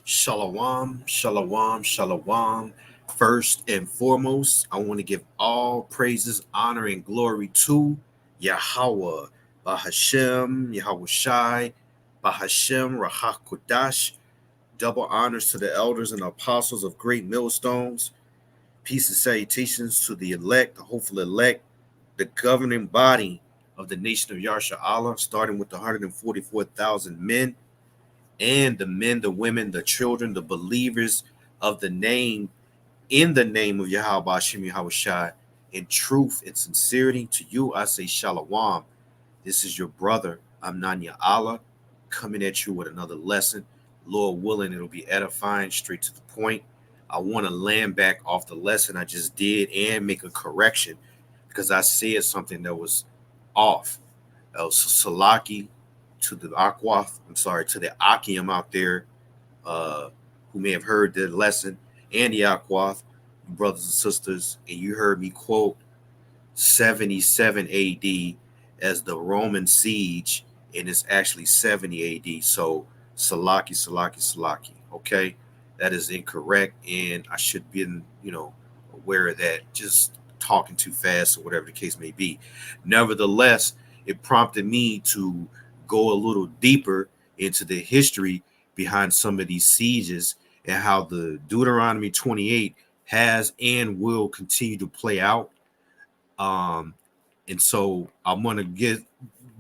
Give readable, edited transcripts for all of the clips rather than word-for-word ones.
Shalom, shalom, shalom. First and foremost, I want to give all praises, honor, and glory to Yahweh, Bahashem, Yahweh Shai, Bahashem, Rahakodash. Double honors to the elders and apostles of great millstones. Peace and salutations to the elect, the hopeful elect, the governing body of the nation of Yarsha Allah, starting with the 144,000 men and the men, the women, the children, the believers of the name, in the name of Yahweh Hashem Yahweh Shai, in truth and sincerity. To you, I say Shalom. This is your brother, Amnanya Allah, coming at you with another lesson. Lord willing, it'll be edifying, straight to the point. I want to land back off the lesson I just did and make a correction because I said something that was off. Salaki to the Aquath, I'm sorry, to the Akim out there uh, who may have heard the lesson, and the Aquath, brothers and sisters, and you heard me quote 77 AD as the Roman siege, and it's actually 70 AD. So Salaki, Salaki, Salaki. Okay, that is incorrect, and I should be, aware of that. Just talking too fast, or whatever the case may be. Nevertheless, it prompted me to go a little deeper into the history behind some of these sieges and how the Deuteronomy 28 has and will continue to play out. Um, and so I'm gonna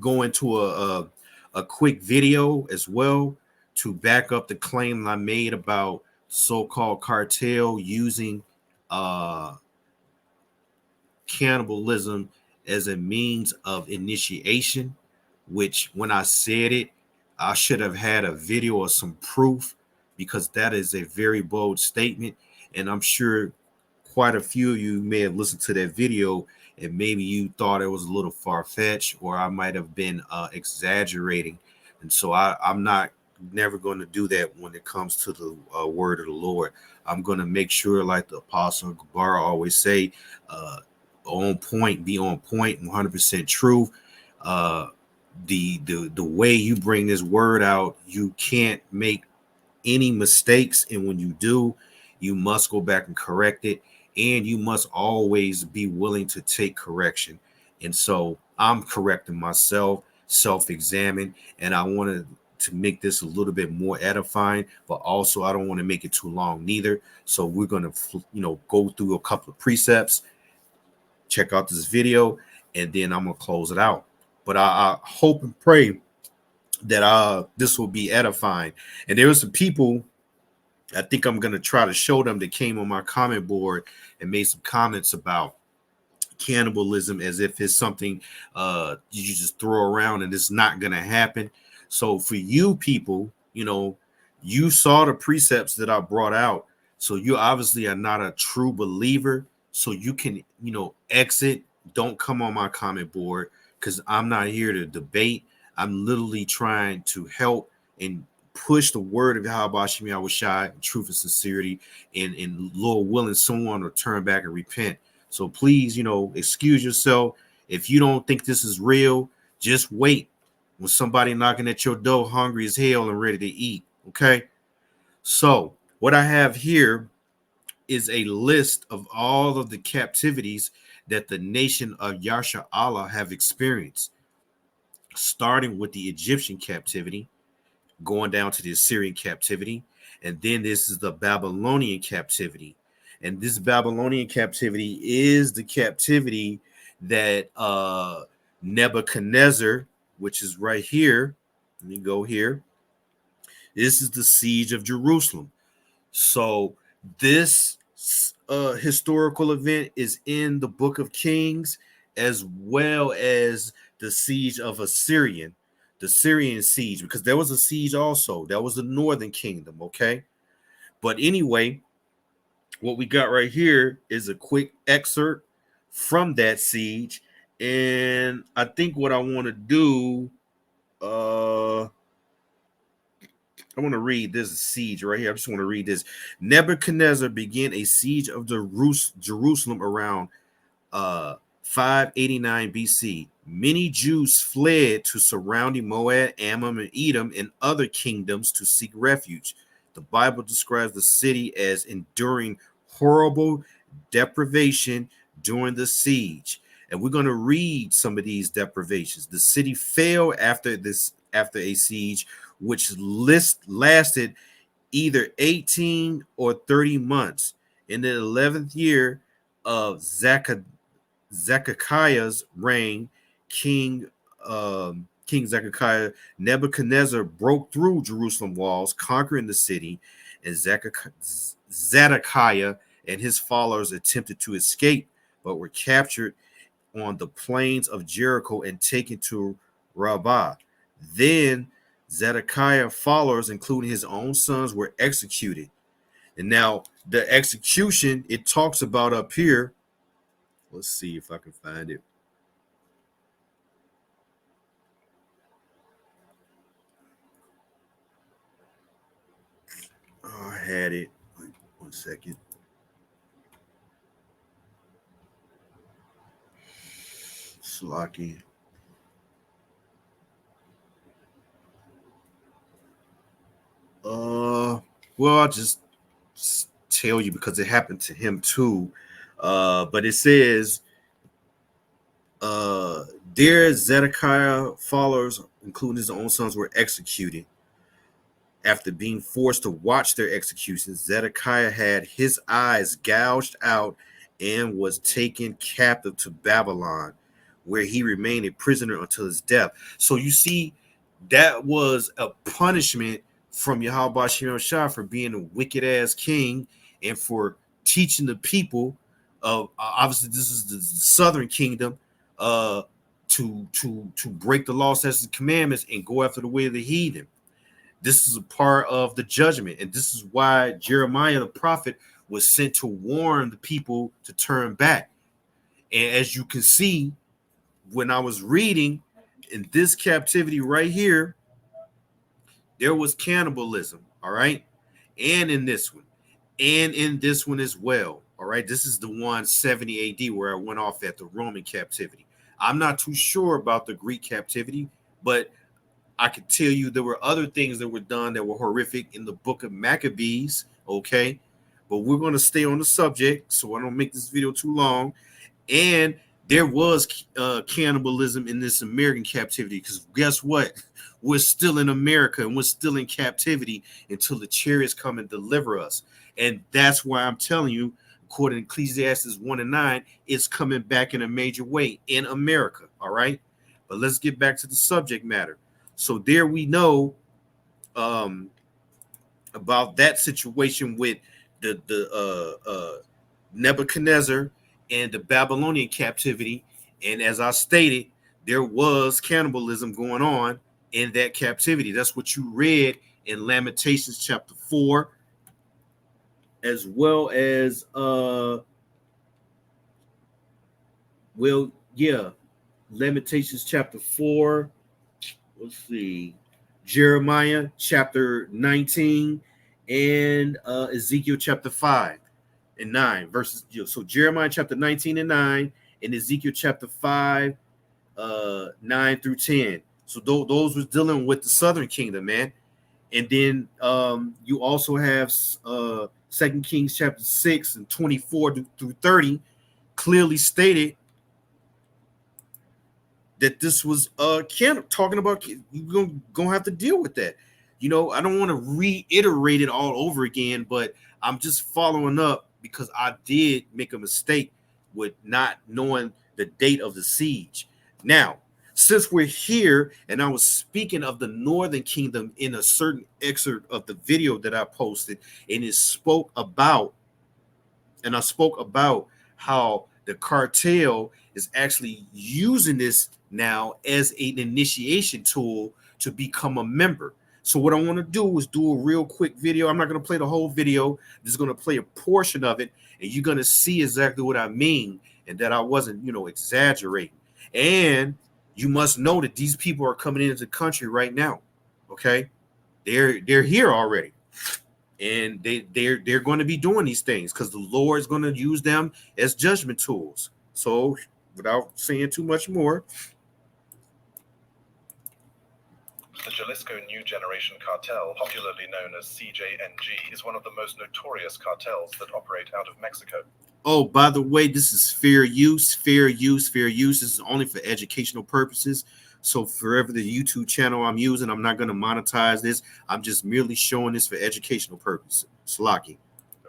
go into a quick video as well to back up the claim I made about so-called cartel using uh, cannibalism as a means of initiation. Which, when I said it, I should have had a video or some proof because that is a very bold statement, and I'm sure quite a few of you may have listened to that video and maybe you thought it was a little far-fetched or I might have been exaggerating. And so I'm not never going to do that when it comes to the word of the Lord. I'm going to make sure, like the Apostle Gabar always say, uh, on point, be on point, 100% true. uh, the way you bring this word out, you can't make any mistakes, and when you do, you must go back and correct it, and you must always be willing to take correction. And so I'm correcting myself, self-examine, and I wanted to make this a little bit more edifying, but also I don't want to make it too long neither. So we're going to go through a couple of precepts, check out this video, and then I'm going to close it out. But I hope and pray that this will be edifying. And there are some people I think I'm going to try to show them that came on my comment board and made some comments about cannibalism as if it's something you just throw around and it's not going to happen. So for you people, you saw the precepts that I brought out. So you obviously are not a true believer. So you can, exit. Don't come on my comment board because I'm not here to debate. I'm literally trying to help and push the word of Yahweh Shem Yahweh Shai, truth and sincerity, and Lord willing, someone will turn back and repent. So please, excuse yourself. If you don't think this is real, just wait when somebody knocking at your door, hungry as hell and ready to eat. Okay. So what I have here is a list of all of the captivities that the nation of Yasha Allah have experienced, starting with the Egyptian captivity, going down to the Assyrian captivity, and then this is the Babylonian captivity. And this Babylonian captivity is the captivity that Nebuchadnezzar, which is right here. Let me go here. This is the siege of Jerusalem. So this historical event is in the Book of Kings, as well as the siege of the Syrian siege, because there was a siege also. That was the northern kingdom, okay? But anyway, what we got right here is a quick excerpt from that siege. And I think what I want to do, I want to read this siege right here. I just want to read this. Nebuchadnezzar began a siege of Jerusalem around 589 BC. Many Jews fled to surrounding Moab, Ammon, and Edom, and other kingdoms to seek refuge. The Bible describes the city as enduring horrible deprivation during the siege. And we're going to read some of these deprivations. The city fell after a siege, which lasted either 18 or 30 months. In the 11th year of Zedekiah's reign, King Zedekiah, Nebuchadnezzar broke through Jerusalem walls, conquering the city, and Zedekiah and his followers attempted to escape, but were captured on the plains of Jericho and taken to Rabbah. Then Zedekiah's followers, including his own sons, were executed. And now the execution it talks about up here. Let's see if I can find it. Oh, I had it. Wait, 1 second. Slocky. Well, I'll just tell you because it happened to him too. But it says, their Zedekiah followers, including his own sons, were executed. After being forced to watch their executions, Zedekiah had his eyes gouged out and was taken captive to Babylon, where he remained a prisoner until his death. So you see, that was a punishment from Yahweh Shem Shah for being a wicked ass king and for teaching the people of obviously this is the southern kingdom to break the law, statutes, and commandments and go after the way of the heathen. This is a part of the judgment, and this is why Jeremiah the prophet was sent to warn the people to turn back. And as you can see, when I was reading in this captivity right here, there was cannibalism, all right, and in this one, and in this one as well, all right. This is the 170 AD where I went off at the Roman captivity. I'm not too sure about the Greek captivity, but I can tell you there were other things that were done that were horrific in the book of Maccabees, okay? But we're going to stay on the subject so I don't make this video too long. And there was cannibalism in this American captivity because guess what? We're still in America and we're still in captivity until the chariots come and deliver us. And that's why I'm telling you, according to Ecclesiastes 1:9, it's coming back in a major way in America, all right? But let's get back to the subject matter. So there we know about that situation with the Nebuchadnezzar and the Babylonian captivity. And as I stated, there was cannibalism going on in that captivity. That's what you read in Lamentations chapter 4, as well as Lamentations chapter 4. Let's see, Jeremiah chapter 19 and Ezekiel chapter 5 and 9 verses. So Jeremiah chapter 19 and 9 and Ezekiel chapter 5, 9 through 10. So those was dealing with the southern kingdom, man. And then you also have 2 Kings chapter 6 and 24 through 30 clearly stated that this was talking about you're gonna have to deal with that. You know, I don't want to reiterate it all over again, but I'm just following up because I did make a mistake with not knowing the date of the siege. Now, since we're here and I was speaking of the northern kingdom in a certain excerpt of the video that I posted, and I spoke about how the cartel is actually using this now as an initiation tool to become a member. So what I want to do is do a real quick video. I'm not going to play the whole video. I'm just going to play a portion of it, and you're going to see exactly what I mean and that I wasn't, exaggerating. And you must know that these people are coming into the country right now. Okay, they're here already. And they're going to be doing these things because the Lord is going to use them as judgment tools. So without saying too much more, The Jalisco New Generation Cartel, popularly known as CJNG, is one of the most notorious cartels that operate out of Mexico. Oh, by the way, this is fair use, fair use, fair use. This is only for educational purposes. So forever the YouTube channel I'm using, I'm not going to monetize this. I'm just merely showing this for educational purposes. Slaki.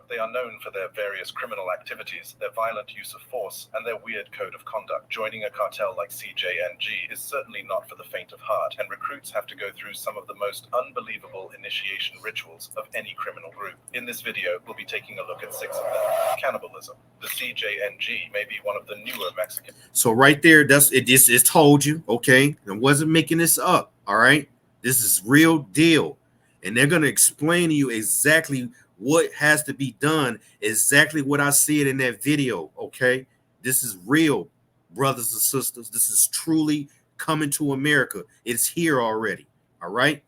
They are known for their various criminal activities, their violent use of force, and their weird code of conduct. Joining a cartel like CJNG is certainly not for the faint of heart, and recruits have to go through some of the most unbelievable initiation rituals of any criminal group. In this video, we'll be taking a look at 6 of them. Cannibalism. The CJNG may be one of the newer Mexican. So right there, that's it. It's told you, okay? I wasn't making this up, all right? This is real deal. And they're going to explain to you exactly what has to be done, exactly what I said in that video, okay? This is real, brothers and sisters. This is truly coming to America. It's here already, all right?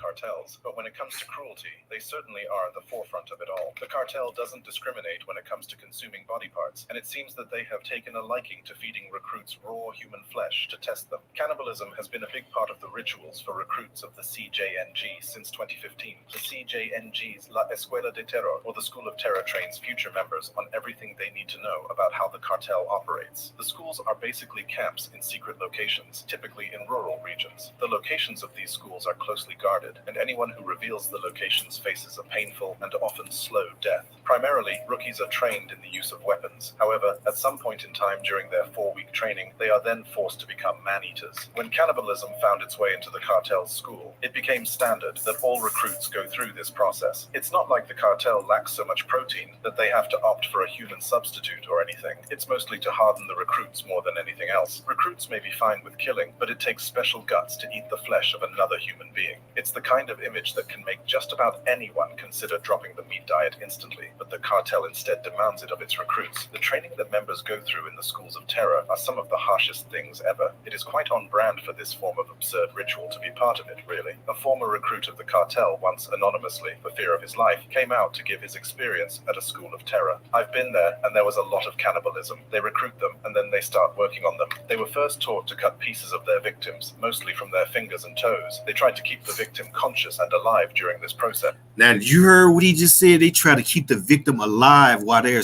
Cartels, but when it comes to cruelty, they certainly are at the forefront of it all. The cartel doesn't discriminate when it comes to consuming body parts, and it seems that they have taken a liking to feeding recruits raw human flesh to test them. Cannibalism has been a big part of the rituals for recruits of the CJNG since 2015. The CJNG's La Escuela de Terror, or the School of Terror, trains future members on everything they need to know about how the cartel operates. The schools are basically camps in secret locations, typically in rural regions. The locations of these schools are closely guarded, and anyone who reveals the locations faces a painful and often slow death. Primarily, rookies are trained in the use of weapons. However, at some point in time during their 4-week training, they are then forced to become man-eaters. When cannibalism found its way into the cartel's school, it became standard that all recruits go through this process. It's not like the cartel lacks so much protein that they have to opt for a human substitute or anything. It's mostly to harden the recruits more than anything else. Recruits may be fine with killing, but it takes special guts to eat the flesh of another human being. It's the kind of image that can make just about anyone consider dropping the meat diet instantly, but the cartel instead demands it of its recruits. The training that members go through in the schools of terror are some of the harshest things ever. It is quite on brand for this form of absurd ritual to be part of it, really. A former recruit of the cartel once anonymously, for fear of his life, came out to give his experience at a school of terror. I've been there, and there was a lot of cannibalism. They recruit them, and then they start working on them. They were first taught to cut pieces of their victims, mostly from their fingers and toes. They tried to keep the victim conscious and alive during this process. Now, you heard what he just said. They try to keep the victim alive while they're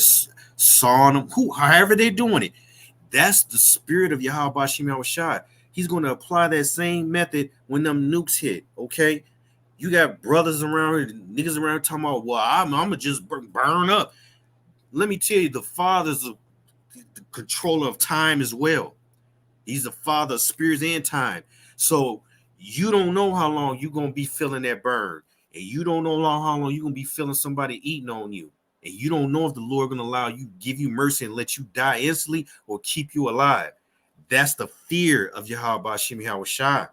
sawing them, however they're doing it. That's the spirit of Yahweh Shem Yahushua. He's going to apply that same method when them nukes hit, okay? You got brothers around here, niggas around here talking about, well, I'm going to just burn up. Let me tell you, the Father's the controller of time as well. He's the Father of spirits and time. So you don't know how long you're going to be feeling that burn. And you don't know how long you're going to be feeling somebody eating on you. And you don't know if the Lord going to allow you, give you mercy and let you die instantly or keep you alive. That's the fear of Yahweh Shem Yahushua.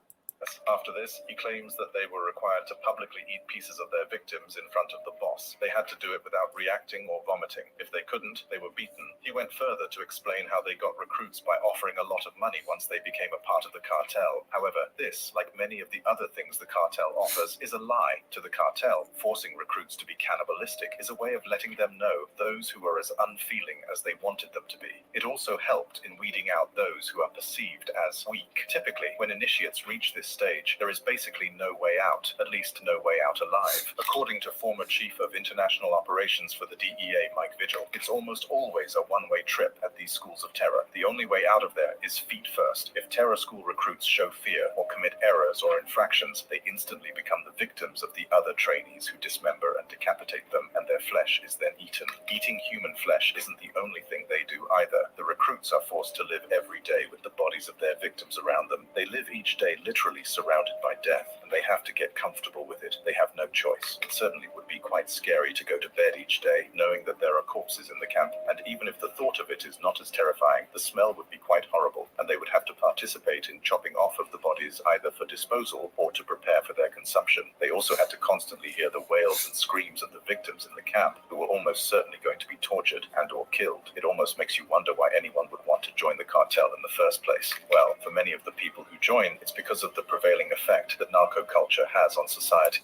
After this, he claims that they were required to publicly eat pieces of their victims in front of the boss. They had to do it without reacting or vomiting. If they couldn't, they were beaten. He went further to explain how they got recruits by offering a lot of money once they became a part of the cartel. However, this, like many of the other things the cartel offers, is a lie to the cartel. Forcing recruits to be cannibalistic is a way of letting them know those who are as unfeeling as they wanted them to be. It also helped in weeding out those who are perceived as weak. Typically, when initiates reach this stage, there is basically no way out, at least no way out alive. According to former Chief of International Operations for the DEA, Mike Vigil, it's almost always a one-way trip at these schools of terror. The only way out of there is feet first. If terror school recruits show fear or commit errors or infractions, they instantly become the victims of the other trainees who dismember and decapitate them, and their flesh is then eaten. Eating human flesh isn't the only thing they do either. The recruits are forced to live every day with the bodies of their victims around them. They live each day literally surrounded by death, and they have to get comfortable with it. They have no choice. It certainly would be quite scary to go to bed each day knowing that there are corpses in the camp, and even if the thought of it is not as terrifying, the smell would be quite horrible, and they would have to participate in chopping off of the bodies either for disposal or to prepare for their consumption. They also had to constantly hear the wails and screams of the victims in the camp, who were almost certainly going to be tortured and or killed. It almost makes you wonder why anyone would want to join the cartel in the first place. Well, for many of the people who join, it's because of the prevailing effect that narco culture has on society.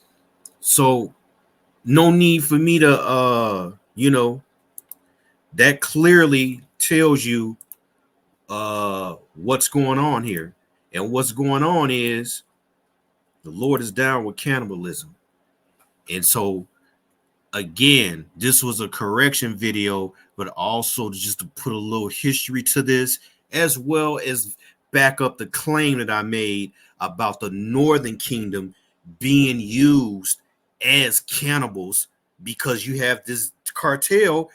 So no need for me to that clearly tells you what's going on here. And what's going on is The Lord is down with cannibalism. And so again, this was a correction video, but also just to put a little history to this, as well as back up the claim that I made about the Northern Kingdom being used as cannibals, because you have this cartel.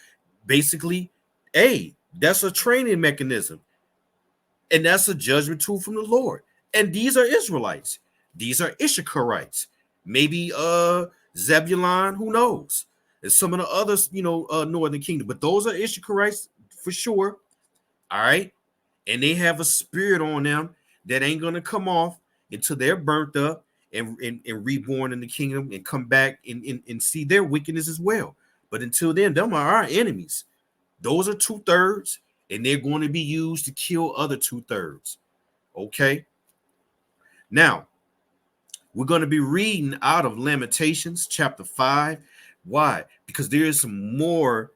Basically, hey, that's a training mechanism, and that's a judgment tool from the Lord. And these are Israelites. These are Issacharites. Maybe Zebulon, who knows? And some of the others, Northern Kingdom. But those are Issacharites for sure. All right. And they have a spirit on them that ain't gonna come off until they're burnt up and reborn in the kingdom and come back and see their wickedness as well. But until then, them are our enemies. Those are 2/3, and they're going to be used to kill other 2/3. Okay. Now, we're going to be reading out of Lamentations chapter 5. Why? Because there is some more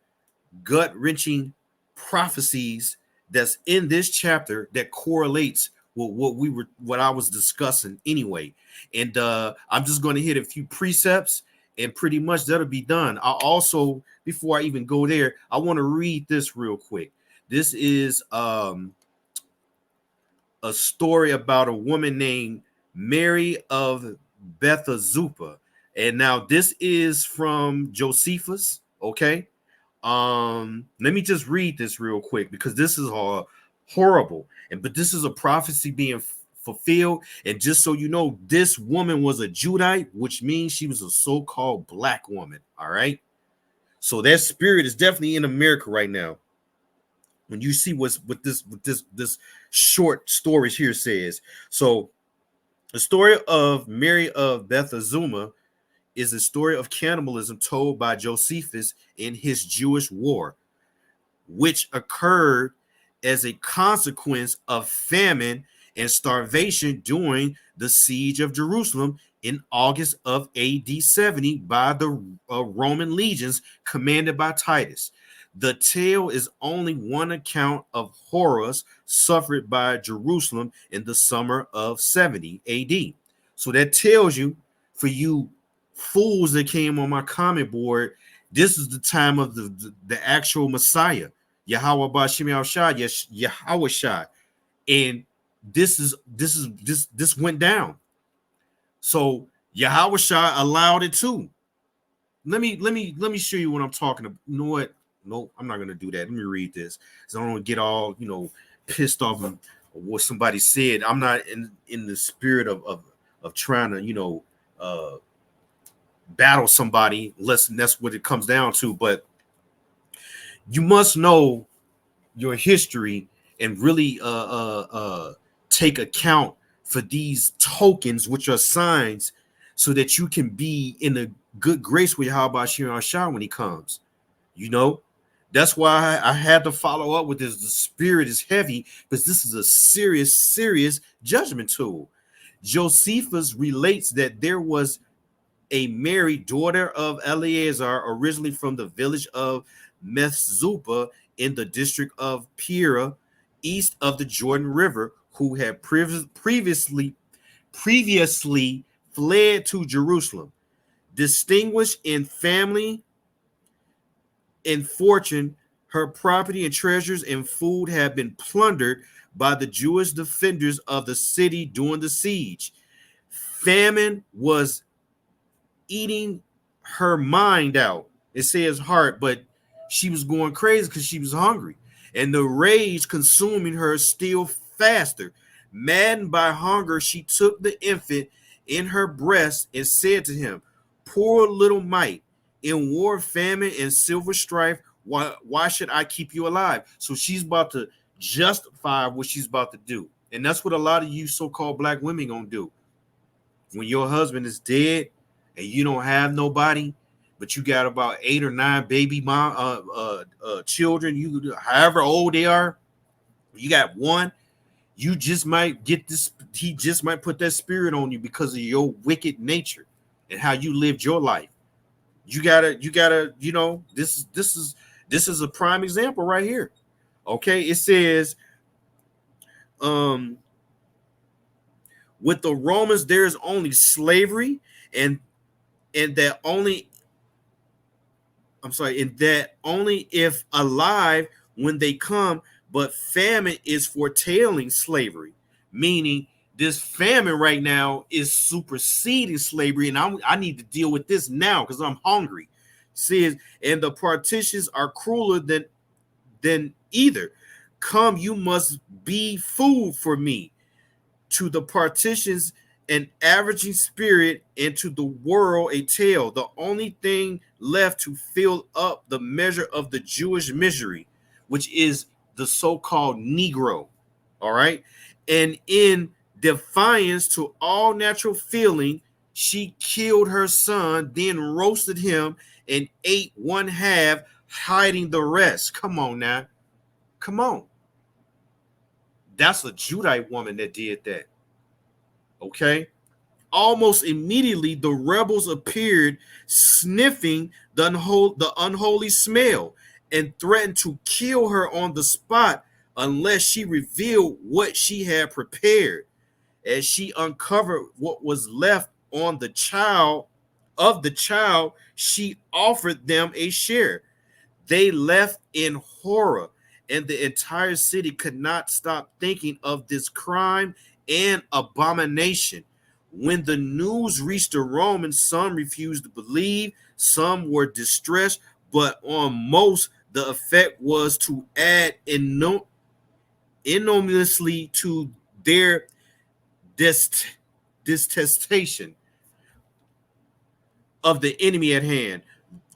gut-wrenching prophecies that's in this chapter that correlates with what I was discussing anyway. And I'm just going to hit a few precepts, and pretty much that'll be done. I also, before I even go there, I want to read this real quick. This is a story about a woman named Mary of Bethazuppa. And now this is from Josephus. Okay. Let me just read this real quick, because this is horrible. But this is a prophecy being fulfilled. And just so you know, this woman was a Judite, which means she was a so-called black woman. All right. So that spirit is definitely in America right now. When you see what this short story here says. So the story of Mary of Bethazuma is a story of cannibalism told by Josephus in his Jewish War, which occurred as a consequence of famine and starvation during the siege of Jerusalem in August of AD 70 by the Roman legions commanded by Titus. The tale is only one account of horrors suffered by Jerusalem in the summer of 70 AD. So that tells you, for you fools that came on my comment board, this is the time of the actual Messiah, Yahweh Bashim Shah, Yahweh Shah. And this went down. So Yahweh Shah allowed it too. Let me show you what I'm talking about. You know what? No, I'm not gonna do that. Let me read this, so I don't get all pissed off of what somebody said. I'm not in the spirit of trying to battle somebody, unless that's what it comes down to. But you must know your history and really take account for these tokens, which are signs, so that you can be in a good grace with Yahweh Shah when he comes. That's why I had to follow up with this. The spirit is heavy, because this is a serious judgment tool. Josephus relates that there was a Mary, daughter of Eleazar, originally from the village of Methzupah in the district of Pera, east of the Jordan River, who had previously fled to Jerusalem. Distinguished in family and fortune, her property and treasures and food had been plundered by the Jewish defenders of the city during the siege. Famine was eating her mind out. It says heart, but she was going crazy because she was hungry, and the rage consuming her still faster. Maddened by hunger, she took the infant in her breast and said to him, "Poor little mite, in war, famine, and silver strife, why should I keep you alive?" So she's about to justify what she's about to do. And that's what a lot of you so-called black women gonna do. When your husband is dead and you don't have nobody, but you got about 8 or 9 baby children, you however old they are, you got one, you just might get this, he just might put that spirit on you because of your wicked nature and how you lived your life. You gotta, this is a prime example right here. Okay, it says, With the Romans, there is only slavery, and that only and that only if alive when they come, but famine is foretelling slavery, meaning this famine right now is superseding slavery, and I need to deal with this now because I'm hungry. Says, and the partitions are crueler than either. Come, you must be food for me. To the partitions an averaging spirit, and to the world a tale, the only thing left to fill up the measure of the Jewish misery, which is the so-called Negro. All right. And in defiance to all natural feeling, she killed her son, then roasted him and ate one half, hiding the rest. Come on now. Come on. That's a Judite woman that did that. Okay. Almost immediately, the rebels appeared, sniffing the unholy smell, and threatened to kill her on the spot unless she revealed what she had prepared. As she uncovered what was left on the child, she offered them a share. They left in horror, and the entire city could not stop thinking of this crime and abomination. When the news reached the Romans, some refused to believe, some were distressed, but on most, the effect was to add enormously to their detestation of the enemy at hand.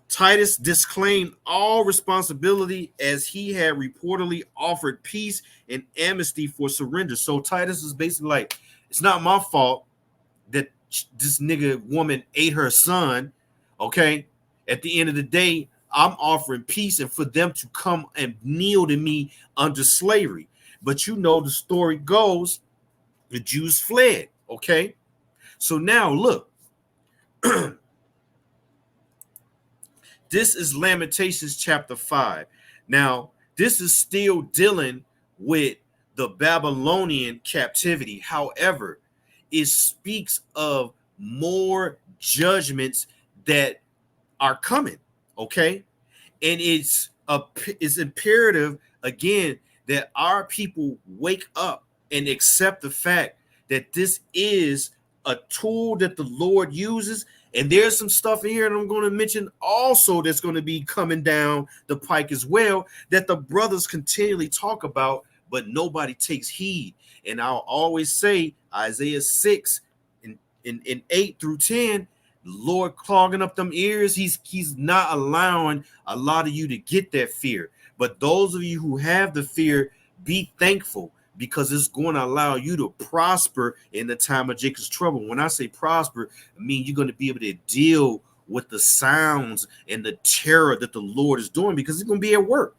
Titus disclaimed all responsibility as he had reportedly offered peace and amnesty for surrender. So Titus is basically like, it's not my fault that this nigga woman ate her son. Okay. At the end of the day, I'm offering peace and for them to come and kneel to me under slavery. But you know, the story goes, the Jews fled. Okay. So now look, this is Lamentations chapter 5. Now, this is still dealing with the Babylonian captivity. However, it speaks of more judgments that are coming, okay? And it's imperative, again, that our people wake up and accept the fact that this is a tool that the Lord uses. And there's some stuff in here that I'm going to mention also that's going to be coming down the pike as well, that the brothers continually talk about, but nobody takes heed. And I'll always say Isaiah 6 in 8 through 10, the Lord clogging up them ears. He's not allowing a lot of you to get that fear. But those of you who have the fear, be thankful, because it's going to allow you to prosper in the time of Jacob's trouble. When I say prosper, I mean you're going to be able to deal with the sounds and the terror that the Lord is doing, because it's going to be at work.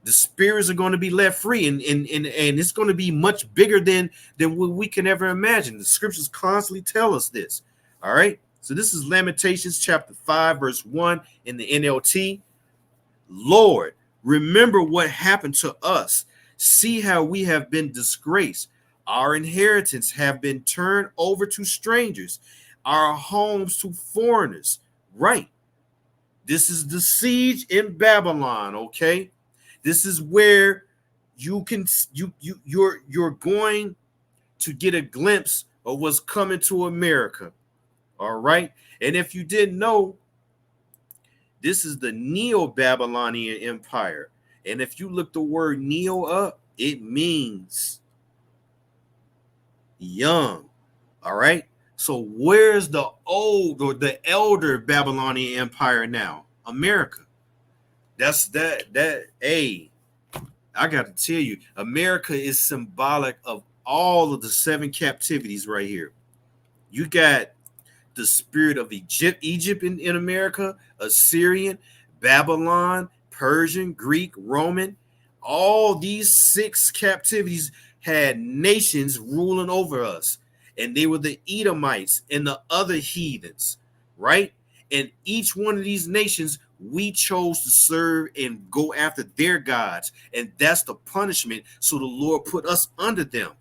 The spirits are going to be let free, and it's going to be much bigger than what we can ever imagine. The scriptures constantly tell us this. All right. So this is Lamentations chapter 5, verse 1 in the NLT. Lord, remember what happened to us. See how we have been disgraced. Our inheritance have been turned over to strangers, our homes to foreigners. Right. This is the siege in Babylon, okay? This is where you're going to get a glimpse of what's coming to America. All right. And if you didn't know, this is the Neo-Babylonian Empire. And if you look the word Neo up, it means young. All right. So where's the old or the elder Babylonian Empire now? America. That's hey, I got to tell you, America is symbolic of all of the 7 captivities right here. You got the spirit of Egypt in America, Assyrian, Babylon, Persian, Greek, Roman. All these 6 captivities had nations ruling over us, and they were the Edomites and the other heathens, right? And each one of these nations, we chose to serve and go after their gods, and that's the punishment. So the Lord put us under them,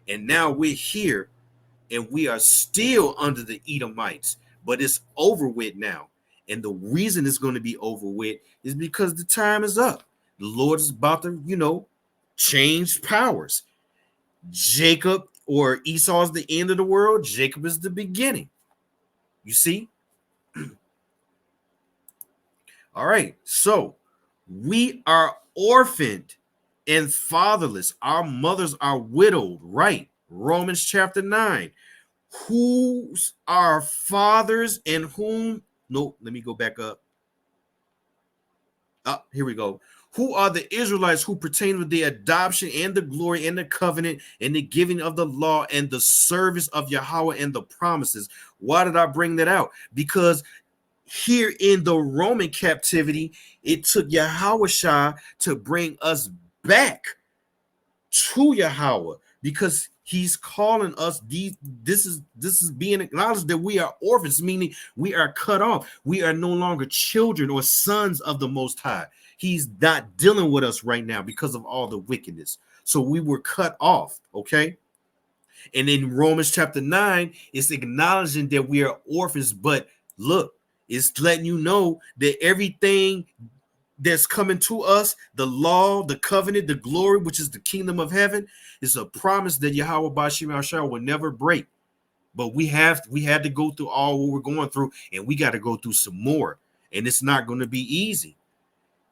and now we're here and we are still under the Edomites, but it's over with now. And the reason it's going to be over with is because the time is up. The Lord is about to, change powers. Jacob or Esau is the end of the world. Jacob is the beginning. You see? All right. So we are orphaned and fatherless. Our mothers are widowed, right? Romans chapter 9. Whose are fathers and whom? No, let me go back up. Here we go. Who are the Israelites who pertain to the adoption and the glory and the covenant and the giving of the law and the service of Yahweh and the promises? Why did I bring that out? Because here in the Roman captivity, it took Yahweh to bring us back to Yahweh, because he's calling us this is being acknowledged that we are orphans, meaning we are cut off. We are no longer children or sons of the Most High. He's not dealing with us right now because of all the wickedness. So we were cut off, okay? And in Romans chapter 9, it's acknowledging that we are orphans, but look, it's letting you know that everything that's coming to us, the law, the covenant, the glory, which is the kingdom of heaven, is a promise that Yahweh Bashim Ashar will never break. But we had to go through all what we're going through, and we got to go through some more. And it's not going to be easy.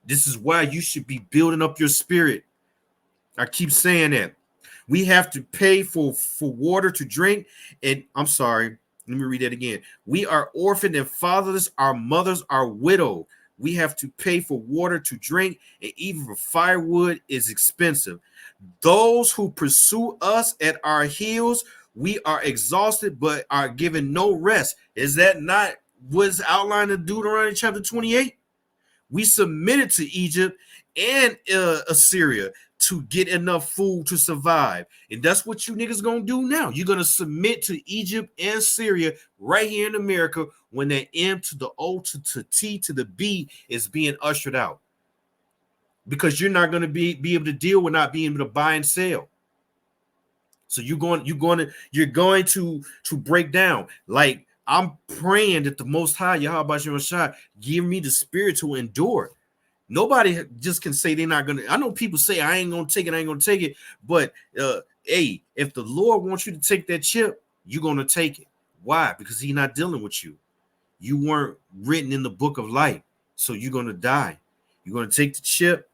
This is why you should be building up your spirit. I keep saying that. We have to pay for water to drink. And I'm sorry, let me read that again. We are orphaned and fatherless. Our mothers are widowed. We have to pay for water to drink, and even for firewood is expensive. Those who pursue us at our heels, we are exhausted, but are given no rest. Is that not what's outlined in Deuteronomy chapter 28? We submitted to Egypt and Assyria to get enough food to survive. And that's what you niggas gonna do now. You're gonna submit to Egypt and Syria right here in America when that M to the O to T to the B is being ushered out. Because you're not gonna be able to deal with not being able to buy and sell. So you're going to break down. Like, I'm praying that the Most High, Yahweh, give me the spirit to endure. Nobody just can say they're not going to. I know people say, I ain't going to take it. But, hey, if the Lord wants you to take that chip, you're going to take it. Why? Because he's not dealing with you. You weren't written in the book of life. So you're going to die. You're going to take the chip,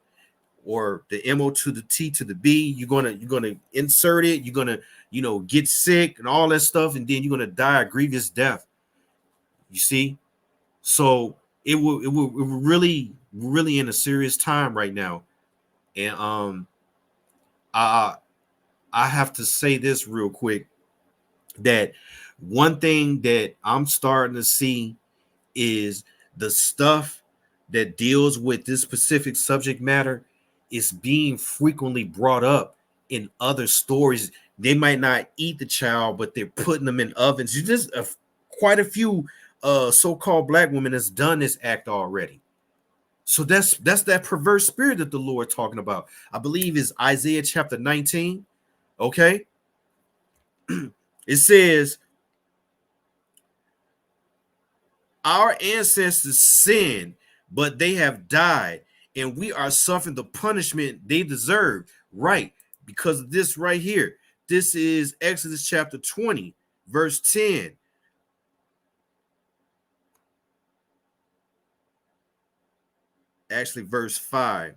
or the MO to the T to the B. You're gonna insert it. You're gonna, get sick and all that stuff, and then you're gonna die a grievous death. You see, so we're really in a serious time right now, and I have to say this real quick, that one thing that I'm starting to see is the stuff that deals with this specific subject matter is being frequently brought up in other stories. They might not eat the child, but they're putting them in ovens. You just quite a few so-called black women has done this act already. So that's that perverse spirit that the Lord talking about. I believe is Isaiah chapter 19. Okay. It says, our ancestors sinned, but they have died, and we are suffering the punishment they deserve. Right, because of this right here. This is Exodus chapter 20, verse 10. Actually, verse 5.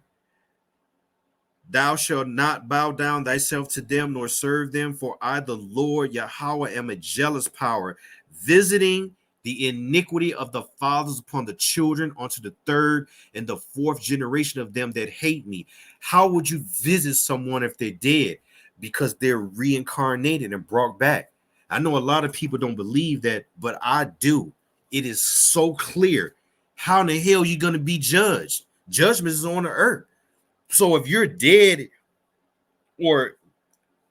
Thou shalt not bow down thyself to them, nor serve them, for I, the Lord Yahweh, am a jealous power, visiting the iniquity of the fathers upon the children, unto the third and the fourth generation of them that hate me. How would you visit someone if they're dead? Because they're reincarnated and brought back. I know a lot of people don't believe that, but I do. It is so clear. How in the hell are you going to be judged? Judgment is on the earth. So if you're dead, or,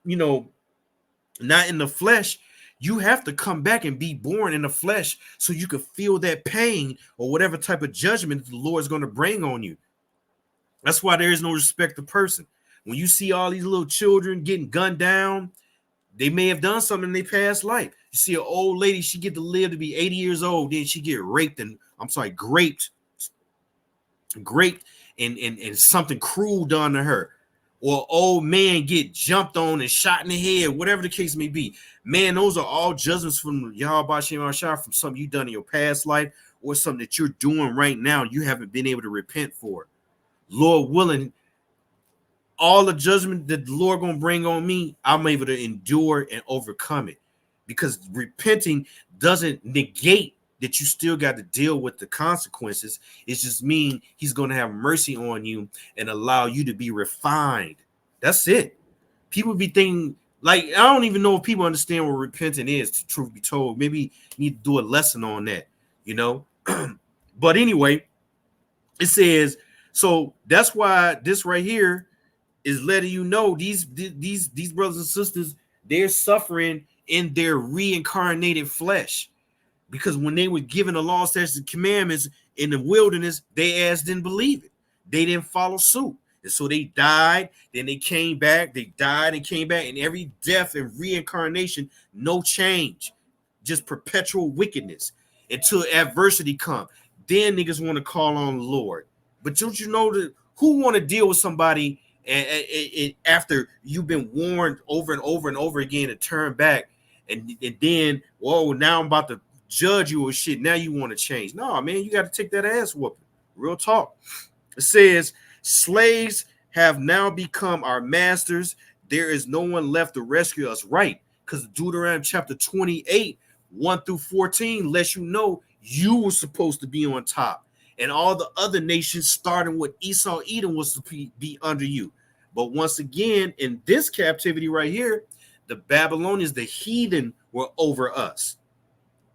not in the flesh, you have to come back and be born in the flesh so you can feel that pain or whatever type of judgment the Lord is going to bring on you. That's why there is no respect of person. When you see all these little children getting gunned down, They may have done something in their past life. You see an old lady, she get to live to be 80 years old, then she get raped and graped and something cruel done to her. Or old man get jumped on and shot in the head, whatever the case may be. Man, those are all judgments from Yahweh Shem Ashar, from something you've done in your past life or something that you're doing right now you haven't been able to repent for. Lord willing, all the judgment that the Lord gonna bring on me, I'm able to endure and overcome it. Because repenting doesn't negate that you still got to deal with the consequences. It just means he's gonna have mercy on you and allow you to be refined. That's it. People be thinking, like, I don't even know if people understand what repenting is, to truth be told. Maybe you need to do a lesson on that, you know. But anyway, it says, so that's why this right here is letting you know these brothers and sisters, they're suffering in their reincarnated flesh, because when they were given the law, statutes, and commandments in the wilderness, they ass didn't believe it. They didn't follow suit, and so they died. Then they came back. They died and came back, and every death and reincarnation, no change, just perpetual wickedness until adversity come. Then niggas want to call on the Lord. But don't you know that who want to deal with somebody and after you've been warned over and over and over again to turn back, and then, whoa, now I'm about to judge you or shit. Now you want to change? No, man, you got to take that ass whooping. Real talk. It says, slaves have now become our masters. There is no one left to rescue us. Right. Because Deuteronomy chapter 28, 1-14 lets you know you were supposed to be on top. And all the other nations, starting with Esau, Edom, was to be under you. But once again, in this captivity right here, the Babylonians, the heathen, were over us.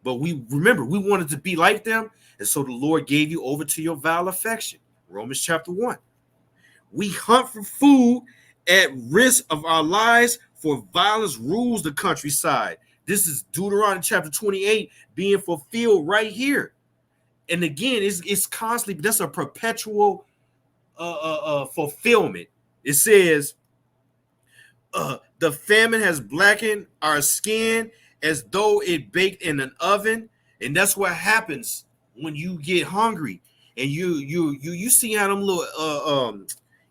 But we remember, we wanted to be like them. And so the Lord gave you over to your vile affection. Romans chapter 1. We hunt for food at risk of our lives, for violence rules the countryside. This is Deuteronomy chapter 28 being fulfilled right here. And again, it's constantly, that's a perpetual fulfillment. It says, the famine has blackened our skin as though it baked in an oven. And that's what happens when you get hungry. And you see how them little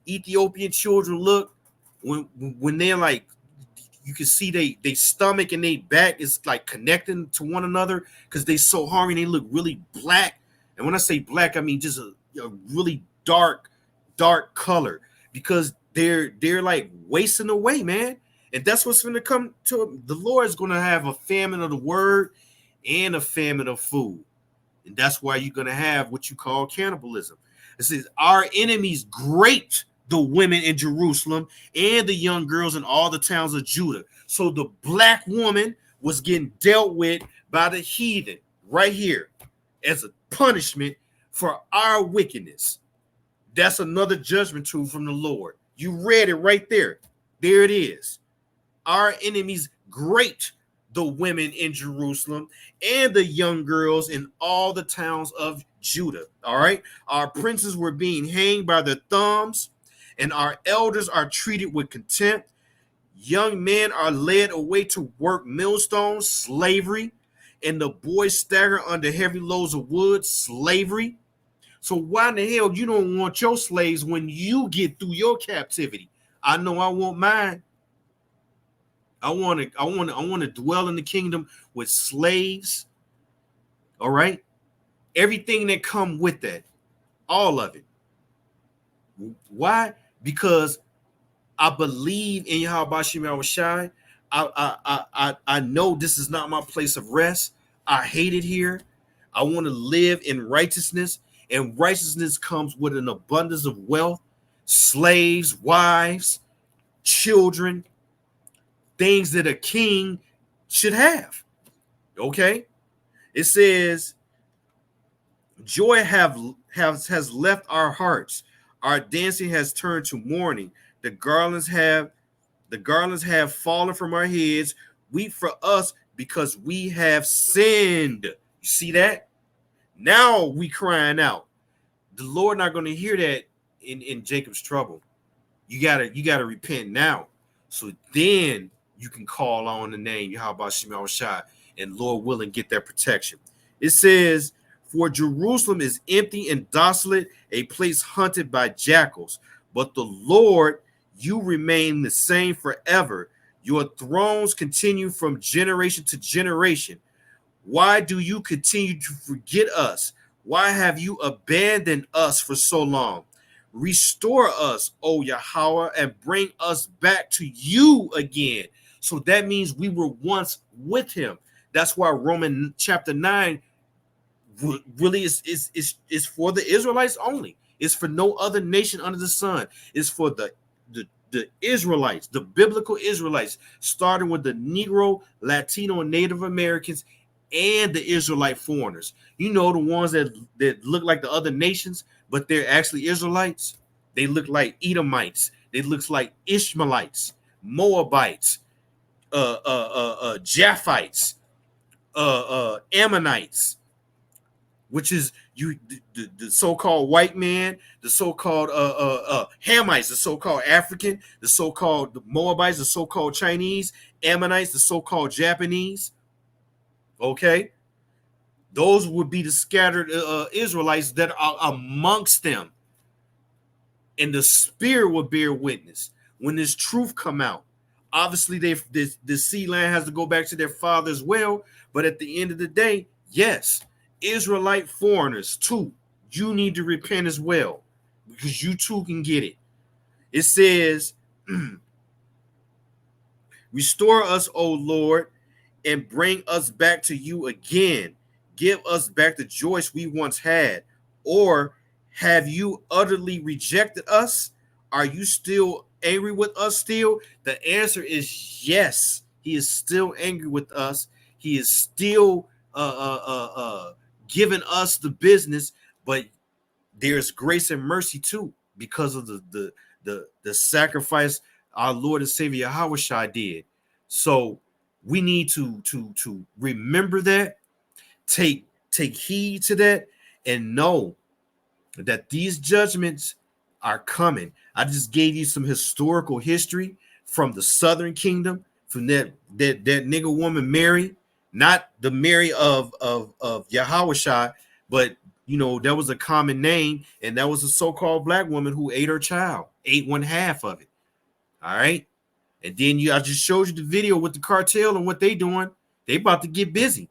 Ethiopian children look when they're like, you can see they stomach and they back is like connecting to one another because they so hungry and they look really black. And when I say black, I mean just a really dark color, because they're like wasting away, man. And that's what's going to come to. The Lord is going to have a famine of the word and a famine of food. And that's why you're going to have what you call cannibalism. It says, our enemies great the women in Jerusalem and the young girls in all the towns of Judah. So the black woman was getting dealt with by the heathen right here as a punishment for our wickedness. That's another judgment tool from the Lord. You read it right there. There it is. Our enemies great the women in Jerusalem and the young girls in all the towns of Judah. All right. Our princes were being hanged by their thumbs, and our elders are treated with contempt. Young men are led away to work millstones, slavery, and the boys stagger under heavy loads of wood, slavery. So why in the hell you don't want your slaves when you get through your captivity? I know I want mine. I want to dwell in the kingdom with slaves. All right, everything that come with that, all of it. Why? Because I believe in Yahweh Shem Shai. I know this is not my place of rest. I hate it here. I want to live in righteousness, and righteousness comes with an abundance of wealth, slaves, wives, children, things that a king should have. Okay? It says, joy has left our hearts. Our dancing has turned to mourning. The garlands have fallen from our heads. Weep for us because we have sinned. You see that? Now we crying out. The Lord not going to hear that in Jacob's trouble. You gotta repent now. So then you can call on the name Yahweh Shema Shai, and Lord willing, get that protection. It says, for Jerusalem is empty and desolate, a place hunted by jackals. But the Lord, you remain the same forever. Your thrones continue from generation to generation. Why do you continue to forget us? Why have you abandoned us for so long? Restore us, O Yahweh, and bring us back to you again. So that means we were once with him. That's why Romans chapter 9 really is for the Israelites only. It's for no other nation under the sun. It's for the Israelites, the biblical Israelites, starting with the Negro, Latino, and Native Americans, and the Israelite foreigners. You know, the ones that look like the other nations, but they're actually Israelites. They look like Edomites. They look like Ishmaelites, Moabites, Japhites, Ammonites, which is the so-called white man, the so-called Hamites, the so-called African, the so-called Moabites, the so-called Chinese, Ammonites, the so-called Japanese. Okay, those would be the scattered Israelites that are amongst them, and the Spirit will bear witness when this truth come out. Obviously, the seed land has to go back to their father as well. But at the end of the day, yes, Israelite foreigners too, you need to repent as well, because you too can get it. It says, restore us, O Lord, and bring us back to you again. Give us back the joys we once had. Or have you utterly rejected us? Are you still angry with us still? The answer is yes. He is still angry with us. He is still giving us the business, but there's grace and mercy too, because of the sacrifice our Lord and Savior Yahushua did. So we need to remember that, take heed to that, and know that these judgments are coming. I just gave you some historical history from the Southern Kingdom, from that nigga woman Mary, not the Mary of Yahushua, but you know, that was a common name, and that was a so-called black woman who ate her child, ate one half of it. All right. And then I just showed you the video with the cartel and what they doing. They about to get busy.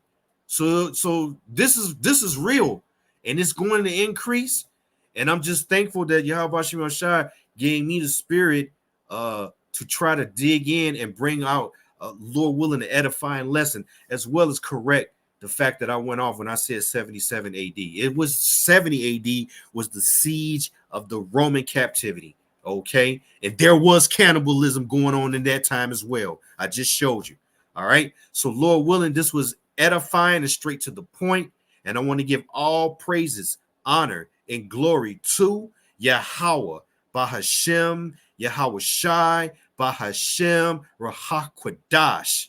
So this is real, and it's going to increase. And I'm just thankful that Yahweh Shem Shai gave me the spirit to try to dig in and bring out, Lord willing, an edifying lesson, as well as correct the fact that I went off when I said 77 AD. It was 70 AD was the siege of the Roman captivity. Okay, and there was cannibalism going on in that time as well. I just showed you. All right, so Lord willing, this was edifying and straight to the point, and I want to give all praises, honor, and glory to Yahweh, Bahashem, Yahweh Shai, Bahashem, Rahakwadash.